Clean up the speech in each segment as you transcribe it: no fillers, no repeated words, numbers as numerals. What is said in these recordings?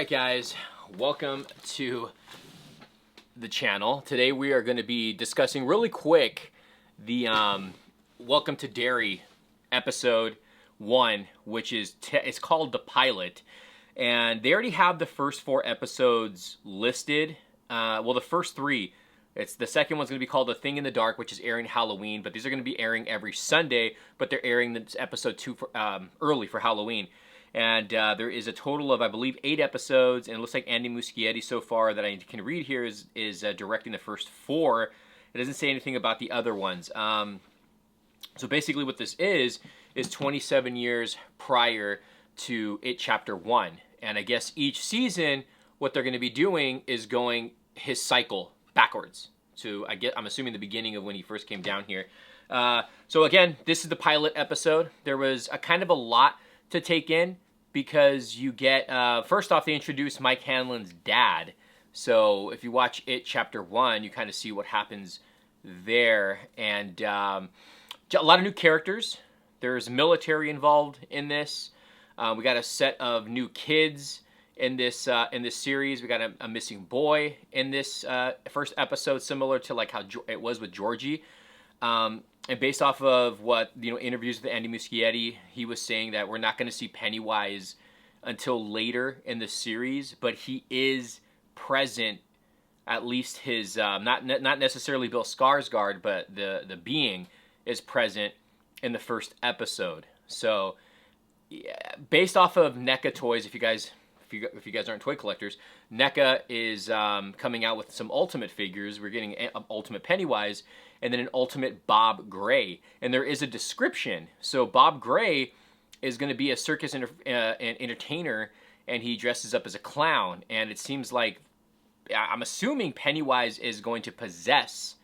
Alright guys, welcome to the channel. Today we are going to be discussing really quick the Welcome to Derry episode 1, which is it's called the pilot. And they already have the first 4 episodes listed. Well, the first 3. It's the second one's going to be called A Thing in the Dark, which is airing Halloween, but these are going to be airing every Sunday, but they're airing this episode 2 for, early for Halloween. And there is a total of, I believe, 8 episodes, and it looks like Andy Muschietti so far that I can read here is directing the first 4. It doesn't say anything about the other ones. So basically what this is 27 years prior to It Chapter 1. And I guess each season, what they're going to be doing is going his cycle backwards. So I'm assuming the beginning of when he first came down here. So again, this is the pilot episode. There was a kind of a lot to take in because you get, first off, they introduce Mike Hanlon's dad. So if you watch It Chapter 1, you kind of see what happens there. And a lot of new characters. There's military involved in this. We got a set of new kids in this series. We got a missing boy in this first episode, similar to like how it was with Georgie. And based off of what, interviews with Andy Muschietti, he was saying that we're not going to see Pennywise until later in the series, but he is present, at least his, not necessarily Bill Skarsgård, but the being is present in the first episode. So, yeah, based off of NECA toys, if you guys aren't toy collectors, NECA is coming out with some Ultimate figures. We're getting an Ultimate Pennywise and then an Ultimate Bob Gray. And there is a description. So Bob Gray is going to be a circus entertainer, and he dresses up as a clown. And it seems like, I'm assuming Pennywise is going to possess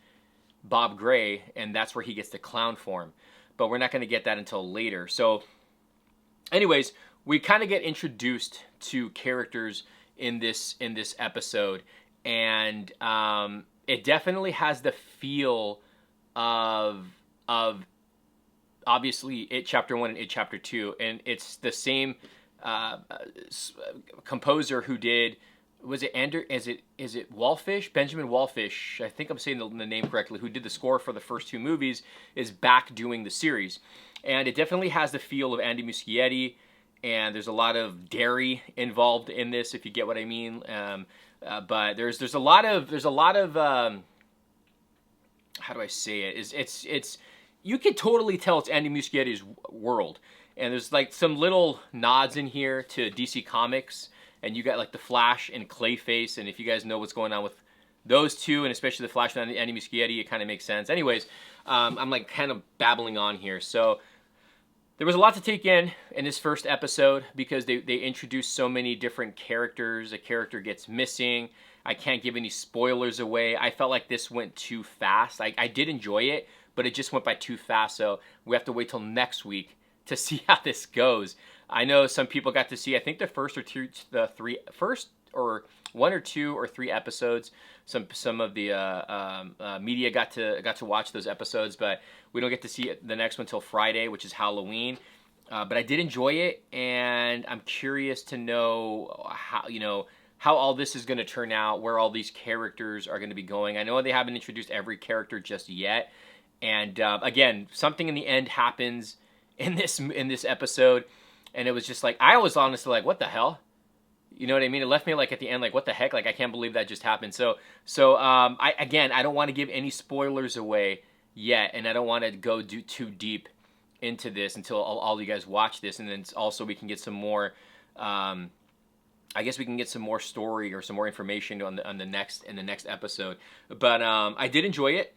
Bob Gray, and that's where he gets the clown form. But we're not going to get that until later. So anyways, we kind of get introduced to characters in this episode, and it definitely has the feel of obviously It Chapter 1 and It Chapter 2, and it's the same composer who did, was it is it Wallfish? Benjamin Wallfish, I think I'm saying the name correctly, who did the score for the first 2 movies, is back doing the series. And it definitely has the feel of Andy Muschietti, and there's a lot of Derry involved in this, if you get what I mean. But there's a lot of how do I say it? It's you can totally tell it's Andy Muschietti's world, and there's like some little nods in here to DC Comics, and you got like the Flash and Clayface, and if you guys know what's going on with those two, and especially the Flash and Andy Muschietti, it kind of makes sense. Anyways, I'm like kind of babbling on here, so. There was a lot to take in this first episode because they introduced so many different characters. A character gets missing. I can't give any spoilers away. I felt like this went too fast. I did enjoy it, but it just went by too fast. So we have to wait till next week to see how this goes. I know some people got to see, I think the first or 1 or 2 or 3 episodes. Some of the media got to watch those episodes, but we don't get to see the next one until Friday, which is Halloween. But I did enjoy it, and I'm curious to know how all this is going to turn out, where all these characters are going to be going. I know they haven't introduced every character just yet, and again, something in the end happens in this episode, and it was just like, I was honestly like, what the hell? You know what I mean? It left me like at the end, like, what the heck? Like, I can't believe that just happened. So I don't want to give any spoilers away yet, and I don't want to go too deep into this until all you guys watch this, and then also we can get some more. I guess we can get some more story or some more information on the next episode. But I did enjoy it,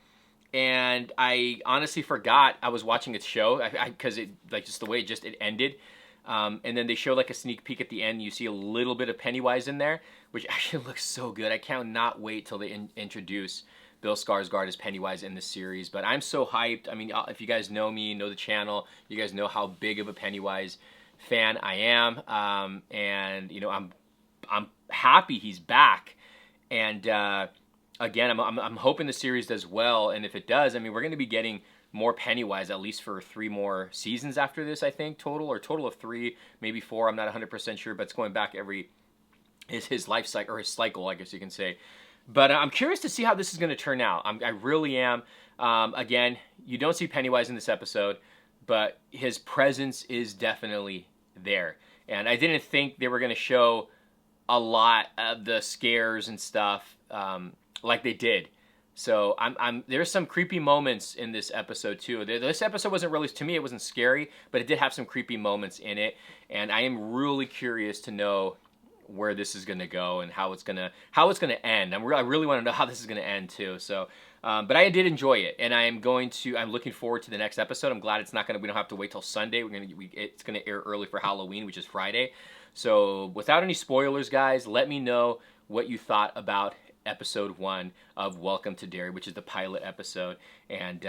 and I honestly forgot I was watching a show because it like just the way it ended. And then they show like a sneak peek at the end. You see a little bit of Pennywise in there, which actually looks so good. I cannot wait till they introduce Bill Skarsgård as Pennywise in this series. But I'm so hyped. I mean, if you guys know me, know the channel, you guys know how big of a Pennywise fan I am. And I'm happy he's back. And again, I'm hoping the series does well. And if it does, I mean, we're going to be getting more Pennywise, at least for 3 more seasons after this, I think, total of 3, maybe 4, I'm not 100% sure, but it's going back every his life cycle, or his cycle, I guess you can say. But I'm curious to see how this is going to turn out. I really am. Again, you don't see Pennywise in this episode, but his presence is definitely there. And I didn't think they were going to show a lot of the scares and stuff like they did. So there's some creepy moments in this episode too. This episode wasn't really, to me, it wasn't scary, but it did have some creepy moments in it. And I am really curious to know where this is going to go and how it's going to end. I really want to know how this is going to end too. So, but I did enjoy it, and I'm looking forward to the next episode. I'm glad we don't have to wait till Sunday. It's going to air early for Halloween, which is Friday. So without any spoilers, guys, let me know what you thought about episode 1 of Welcome to Derry, which is the pilot episode. And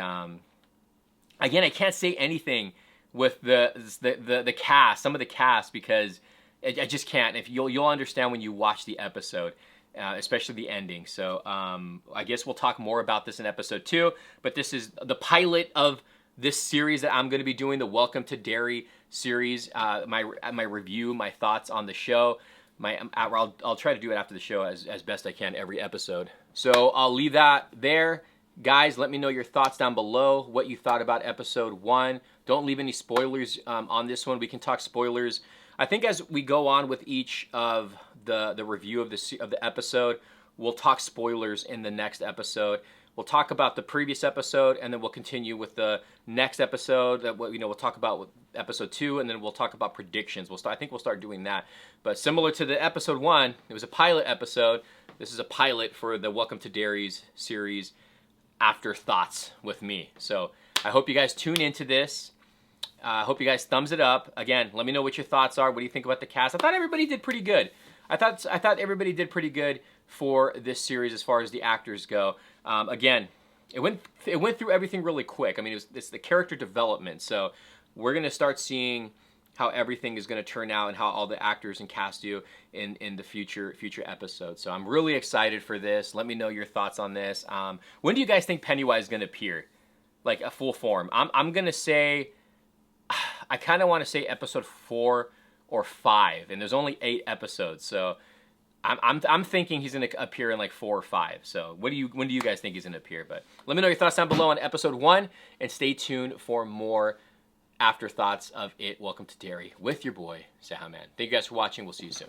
again, I can't say anything with the cast, some of the cast, because I just can't. If you'll understand when you watch the episode, especially the ending. So I guess we'll talk more about this in episode 2. But this is the pilot of this series that I'm going to be doing, the Welcome to Derry series. My review, my thoughts on the show. I'll try to do it after the show as best I can every episode. So I'll leave that there. Guys, let me know your thoughts down below, what you thought about episode 1. Don't leave any spoilers on this one. We can talk spoilers, I think, as we go on with each of the review of the episode. We'll talk spoilers in the next episode. We'll talk about the previous episode, and then we'll continue with the next episode. We'll talk about with episode 2, and then we'll talk about predictions. I think we'll start doing that. But similar to the episode 1, it was a pilot episode. This is a pilot for the Welcome to Derry's series, Afterthoughts with me. So I hope you guys tune into this. I hope you guys thumbs it up. Again, let me know what your thoughts are. What do you think about the cast? I thought everybody did pretty good. I thought everybody did pretty good for this series as far as the actors go. Again, it went through everything really quick. I mean, it's the character development. So we're gonna start seeing how everything is gonna turn out and how all the actors and cast do in the future episodes. So I'm really excited for this. Let me know your thoughts on this. When do you guys think Pennywise is gonna appear, like a full form? I'm gonna say, I kind of want to say episode 4 or 5, and there's only 8 episodes, so I'm thinking he's going to appear in like 4 or 5. So when do you guys think he's going to appear? But let me know your thoughts down below on episode 1, and stay tuned for more afterthoughts of it. Welcome to Derry with your boy cejaman. Thank you guys for watching. We'll see you soon.